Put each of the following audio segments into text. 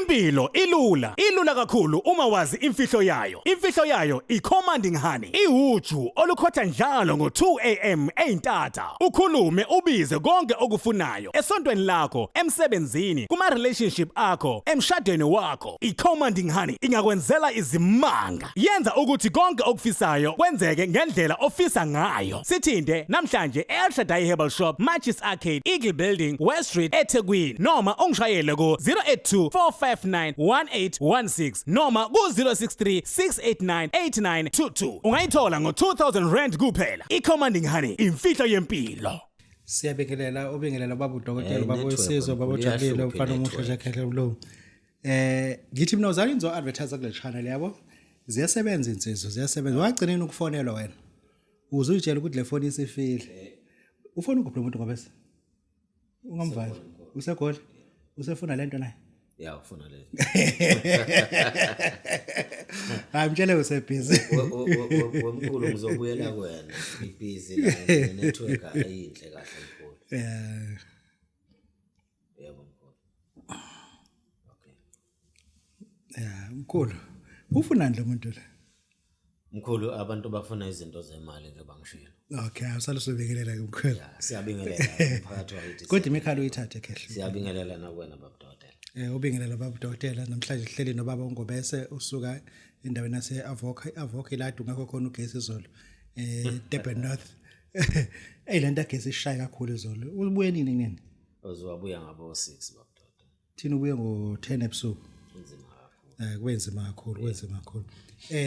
Impilo ilula kakhulu uma wazi imfihlo yayo. Imfihlo yayo i-commanding honey. Iwuju olukhotha njalo ngo-2 am eintata. Ukhulume ubize konke okufunayo. Esontweni lakho, emsebenzini, kuma-relationship akho, emshadweni wakho. I-commanding honey ingakwenzela izimanga. Yenza ukuthi konke okufisayo kwenzeke ngendlela ofisa ngayo. Sithinde namhlanje El Shaddai Herbal Shop, Matches Arcade, Eagle Building, West Street, eThekwini. Noma ungishayele ku 082-459-1816 noma ku 063-689-8922. Ungayithola ngo-2,000 rand kuphela. I-commanding honey, imfihlo yempilo. Siyabingelela ubingelela Babu Dokotela, Babu Wesizwe, Babu Jabulile, ufana omuhle Jacqueline Mlo. Ngithi mina uzali ngizo advertise kule channel yabo. Ziyasebenza insizwe, ziyasebenza. Wagcineni ukufonelwa wena. Uzuyitshela ukuthi le phone isifile. Ufona ukuphi umuntu ngobese? Ungamvali. Usegoli? Usefuna lento naye? Yeah, ufuna lento. Mtshele usebusy. Womkhulu ngizobuyela kuwena. Ibusy la network ayinhle kahle mkhulu. Yeah. Yebo mkhulu. Okay. Yeah, mkhulu. Ufuna ndle umuntu la? Mkhulu, abantu bafuna izinto zemali nje bangishilo. Okay, awusale usubekelela ke mkhulu. Siyabingelela umphakathi wakithi. Kodwa imikhalo uyithathe kehle. Siyabingelela nakwena Babu Dokotela. Ubingelela Babu Dokotela namhlanje sihleli noBaba uNgobese usuka endaweni yase Avoca iladu ngakho khona ugesi izolo. Durban North. Lento agesi ishaya kakhulu izolo. Ubuye nini nini? Uzowabuya ngabo 6 Babu Dokotela. Thina ubuye ngo10 ebusuku. Kunzima kakhulu. Kwenzima kakhulu.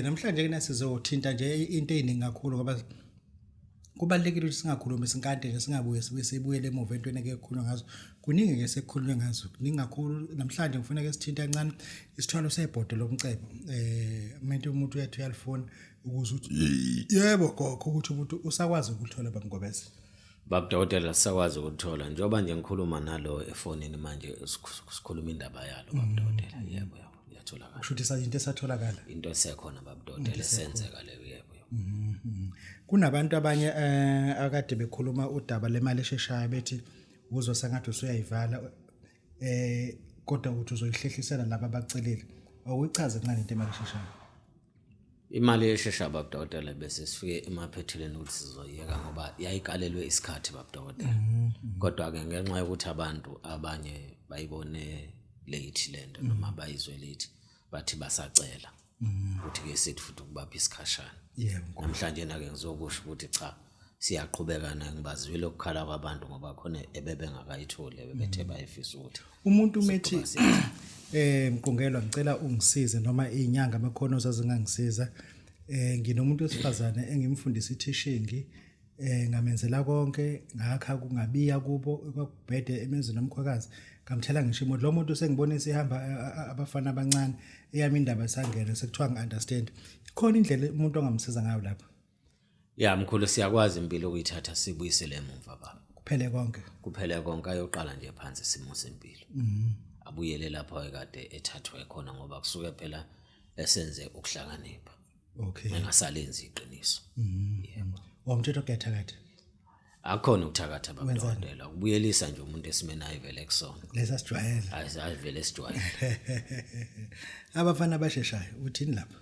Namhlanje ke nasizothinta nje into eziningi kakhulu ngoba kubalekile ukuthi singakhulumi sinkante nje singabuye sibuyele emuva entweni eke kukhuluma ngazo. Kuningi ke sekukhulunywe ngazo. Kuningi kakhulu namhlanje ngifuna ke sithinta kancane isithwalo sebhodo lomcebo. Umuntu uyathu uyalifona ukuze uthi yebo gogo ukuthi umuntu usakwazi ukuthola bangobese. Babu Dokotela sakwazi ukuthola njengoba nje ngikhuluma nalo efonini manje sikhuluma indaba yalo Babu Dokotela. Yebo yatholakala. Kusho ukuthi into esatholakala. Into esekhona Babu Dokotela esenzeka leyo yebo. Kunabantu abanye akade bekhuluma udaba lemali esheshayo bethi uzosangathi usuyayivala kodwa ukuthi uzoyihlehlisela laba abacelile. Awuyichaze kancane into emali esheshayo. Imali esheshayo Babu Dokotela bese sifike emaphetheleni ukuthi sizoyeka ngoba yayikalelwe isikhathi Babu Dokotela. Kodwa ke ngenxa yokuthi abantu abanye bayibone late lento noma bayizwe late bathi basacela ukuthi ke sithi futhi ukubapha isikhashana. Yebo. Namhlanje na ke ngizokusho ukuthi cha siyaqhubeka na ngibazwile ukukhala kwabantu ngoba khona ebebengakayitholi bebethe bayifisa ukuthi umuntu umethi mqungelwa ngicela ungisize noma izinyanga amakhono zazingangisiza nginomuntu wesifazane engimfundisa ithishingi ngamenzela konke ngakha kungabiya kubo kwakubhede emenzweni nomkhwakazi ngamthela ngisho imoto lo muntu sengibone sihamba abafana abancane eyami indaba sangena sekuthiwa ngiunderstand khona indlela umuntu ongamsiza ngayo lapha. Ya mkhulu siyakwazi impilo ukuyithatha sibuyisele emuva baba kuphele konke ayoqala nje phansi isimo sempilo abuyele lapho ekade ethathwe khona ngoba kusuke phela esenze ukuhlakanipha engasalenzi iqiniso. Yebo wamthetho kuyathakatha akhona ukuthakatha Babu Dokotela ukubuyelisa nje umuntu esimene ayivele kusona lesa sijwayele ayivele sijwayele. Abafana abasheshayo uthini lapha?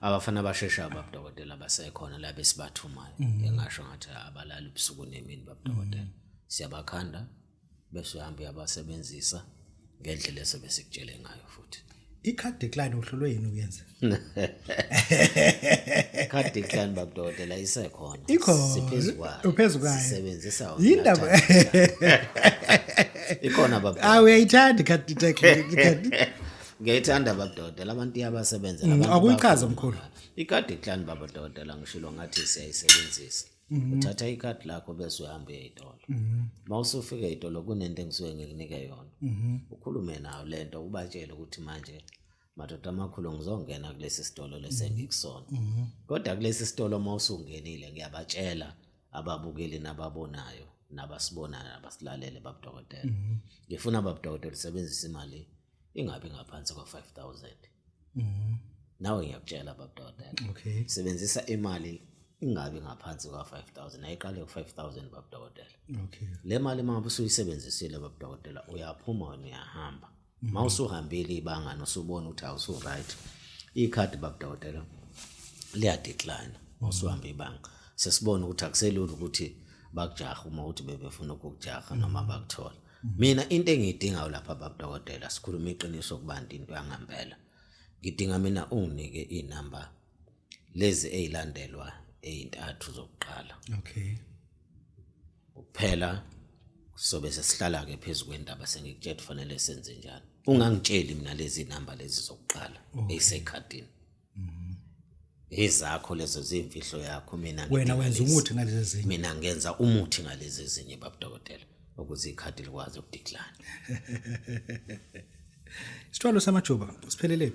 Abafana abasheshayo Babu Dokotela basekhona la besibathumayo engasho ngathi abalala ubusuku nemini Babu Dokotela siyabakhanda bese uhamba yabasebenzisa ngendlela esebesikutshele ngayo futhi. I-card decline uhlolwe yini ukuyenza? Card decline Babu Dokotela isekhona. Uphezulu kwayo. Sisebenzisa indaba. Ikhona Babu Dokotela. Uyayithanda i-card decline. Ngiyayithanda Babu Dokotela abantu yabasebenza abantu. Akuyichaza mkhulu. I-card decline Babu Dokotela ngishilo ngathi siyayisebenzisa. Uthatha i-card lakho bese uhamba eyitolo. Mawusufika eyitolo kunento engisuke ngikunike yona. Ukhulume nawo lento ubatshele ukuthi manje madoda amakhulu ngizongena kulesi sitolo lesengikusona. Kodwa kulesi sitolo mawusungenile ngiyabatshela ababukeli nababonayo nabasibonayo abasilalele Babu Dokotela. Ngifuna Babu Dokotela usebenzise imali ingabe ngaphansi kwa 5,000. Nawe ngiyakutshela Babu Dokotela. Sebenzisa imali ingabe ngaphansi kwa 5,000 ayiqale ku5,000 Babu Dokotela. Le mali mangabe usuyisebenzisile Babu Dokotela uyaphuma uyahamba Mawusuhambile ibanga nosubona ukuthi awusu right. Ikhadi Babu Dokotela liya decline. Mawusuhamba ibanga. Sesibona ukuthi akuselula ukuthi bakujaha uma uthi bebefuna ukukujaha noma bakuthola. Mina into engiyidingayo lapha Babu Dokotela sikhuluma iqiniso kubandi into yangempela. Ngidinga mina unginike inamba lezi ezilandelwa ezintathu zokuqala. Okay. Kuphela sobe sesihlala ke phezulu kwendaba sengikutshela kufanele senze njani. Ungangitsheli mina lezi namba lezi zokuqala ezisekhadini. Ezakho lezo zimfihlo yakho mina wena wenza umuthi ngalezi zinto. Mina ngenza umuthi ngalezi zinye Babu Dokotela ukuze ikhadi likwazi ukudecline. Isithwalo Samajuba siphelele.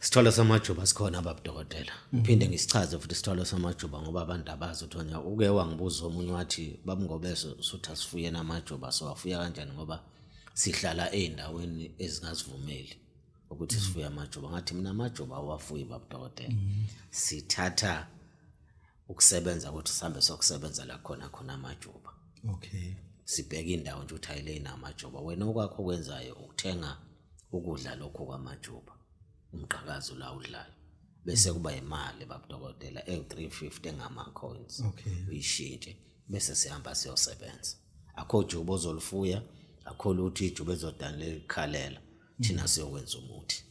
Isithwalo Samajuba sikhona Babu Dokotela. Uphinde ngisichaze futhi isithwalo Samajuba ngoba abantu abazi uthonya uke wangibuza omunye wathi Babu Ngobese usuthi asifuye namajuba so wafuya kanjani ngoba sihlala ezindaweni ezingazivumeli ukuthi sifuye amajuba. Ngathi mina amajuba awafuyi Babu Dokotela. Sithatha ukusebenza ukuthi sihambe sokusebenza la khona amajuba. Okay. Sibheka indawo nje uthayile inamajuba. Wena okwakho kwenzayo ukuthenga ukudla lokho kwamajuba. Umqhakazo la udlayo bese kuba imali Babu Dokotela e350 ngama coins. Okay. Uyishintshe bese sihamba siyosebenza. Akho juba ozolifuya, akho lutho ijuba ezodana lekhalela. Thina siyokwenza umuthi.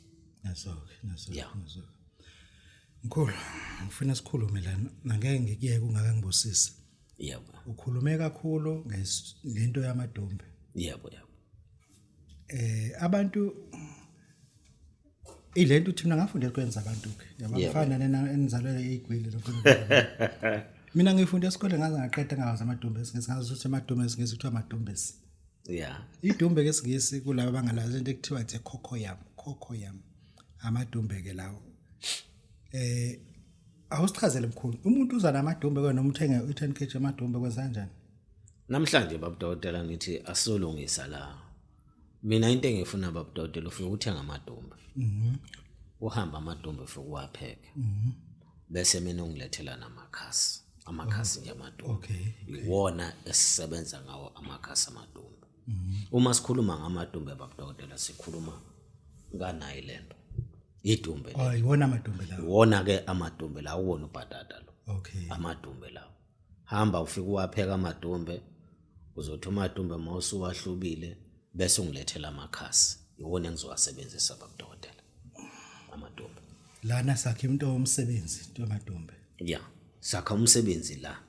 Naso. Yeah. Mkhulu, ngifuna sikhulume la ngeke ngikuyeke ungakangibusisi. Yebo. Ukhulume kakhulu ngento yamadumbe. Yebo. Abantu ilento thina ngafunda ukwenza abantu ke. Yabafana nena enizalwe igwili lokho. Mina ngifunda esikoleni ngaze ngaqeda ngawazi amadumbe ngesingazi ukuthi amadumbe ngesithiwa amadumbe. Yeah. Idumbe ke singisi kulabo bangalazi into ekuthiwa ithe cocoyam. Amadumbe ke lawo. Awusichazele mkhulu. Umuntu uza namadumbe kwena umthenge u10 kg amadumbe kwenza kanjani? Namhlanje Babu Dokotela ngithi asolungisa la. Mina into engifuna Babu Dokotela ufike uthenga amadumbe. Uhamba amadumbe ufike uwapheke. Bese mina ungilethela namakhasi. Amakhasi nje amadumbe. Okay. Iwona esisebenza ngawo amakhasi amadumbe. Uma sikhuluma ngamadumbe Babu Dokotela sikhuluma nganayi lento. Idumbe. Iwona amadumbe lawo. Wona ke amadumbe la uwona ubhatata lo. Okay. Amadumbe lawo. Hamba ufike uwapheka amadumbe. Uzothi amadumbe mawusuwahlubile bese ungilethela amakhasi. Iwona engizowasebenzisa Babu Dokotela. Amadumbe. Lana sakhe umuntu omsebenzi into yamadumbe. Yeah. Sakha umsebenzi la.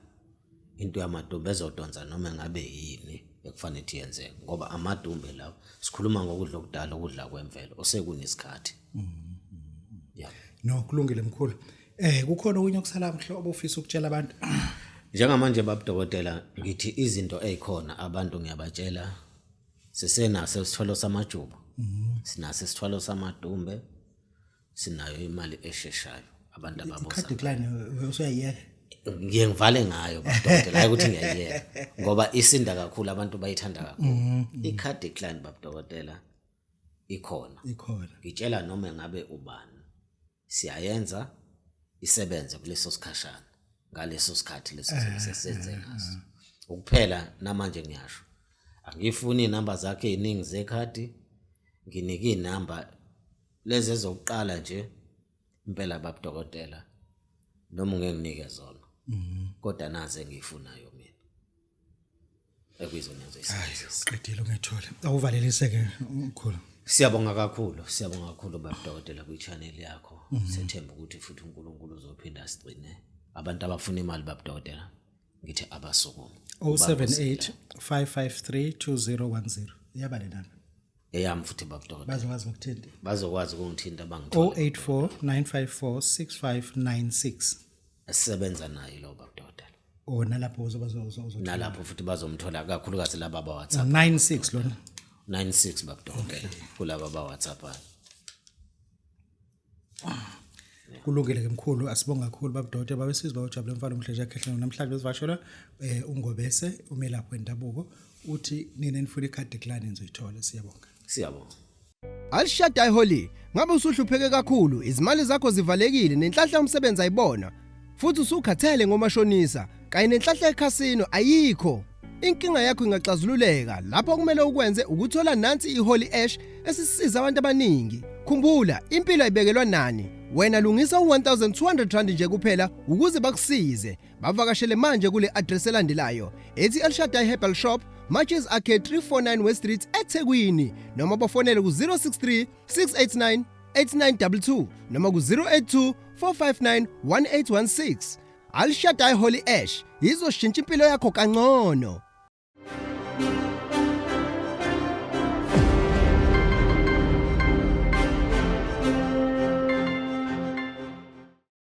Into yamadumbe ezodonsa noma ngabe yini ekufanele iyenzeke ngoba amadumbe lawo sikhuluma ngokudla okudala ukudla kwemvelo osekunesikhathi. Yeah. No kulungile mkhulu. Kukhona okunye okusala mhlobo ofisa ukutshela abantu. Njengamanje Babu Dokotela ngithi izinto ezikhona abantu ngiyabatshela sisenaso isithwalo samajuba. Sinaso isithwalo samadumbe. Sinayo imali esheshayo abantu ababosa. Ikhadi decline usuyayiyeka. Ngiye ngivale ngayo Babu Dokotela hayi ukuthi ngiyayiyeka ngoba isinda kakhulu abantu bayithanda kakhulu. Ikhadi decline Babu Dokotela ikhona. Ngitshela noma ngabe ubani siyayenza isebenze kuleso sikhashana ngaleso sikhathi leso sesenze ngaso. Ukuphela namanje ngiyasho angifuni inamba zakhe eziningi zekhadi nginike inamba lezi ezokuqala nje impela Babu Dokotela noma ngeke nginike zona. Kodwa naze engiyifunayo mina. Ekuyizonenza isizwe. Qedile ungethole. Awuvalelise ke mkhulu. Siyabonga kakhulu Babu Dokotela kwi channel yakho. Sethemba ukuthi futhi uNkulunkulu uzophinda asigcine. Abantu abafuna imali Babu Dokotela ngithi abasukume. 078 553 2010. Yaba le namba. Eyami futhi Babu Dokotela. Bazokwazi ukuthinta. Bazokwazi ukungithinta bangithola. 084 954 6596. Asisebenza naye lo Babu Dokotela. Nalapho uzothola. Nalapho futhi bazomthola kakhulukazi laba ba WhatsApp. 96 lona. 96 Babu Dokotela kulaba ba WhatsApp. Kulungile ke mkhulu asibonga kakhulu Babu Dokotela babesizwa ujabule mfana umhleje yakhehlelo namhlanje besivashola uNgobese umelaphi wendabuko uthi nina nifuna ikhadi decline nizoyithola siyabonga. Alishada iholi ngabe usuhlupheke kakhulu izimali zakho zivalekile nenhlahla umsebenzi ayibona futhi usukhathele ngomashonisa kanye nenhlahla ekhasino ayikho inkinga yakho ingaxazululeka. Lapho kumele ukwenze ukuthola nansi iholy ash esisiza abantu abaningi. Khumbula, impilo ayibekelwa nani. Wena lungisa u1200 rand nje kuphela ukuze bakusize. Bavakashele manje kule address elandelayo. Ethi El Shaddai Herbal Shop, Matches Arcade 349 West Street eThekwini, noma bafonele ku 063 689 8922 noma ku 082 459 1816. El Shaddai Holy Ash izoshintsha impilo yakho kangcono.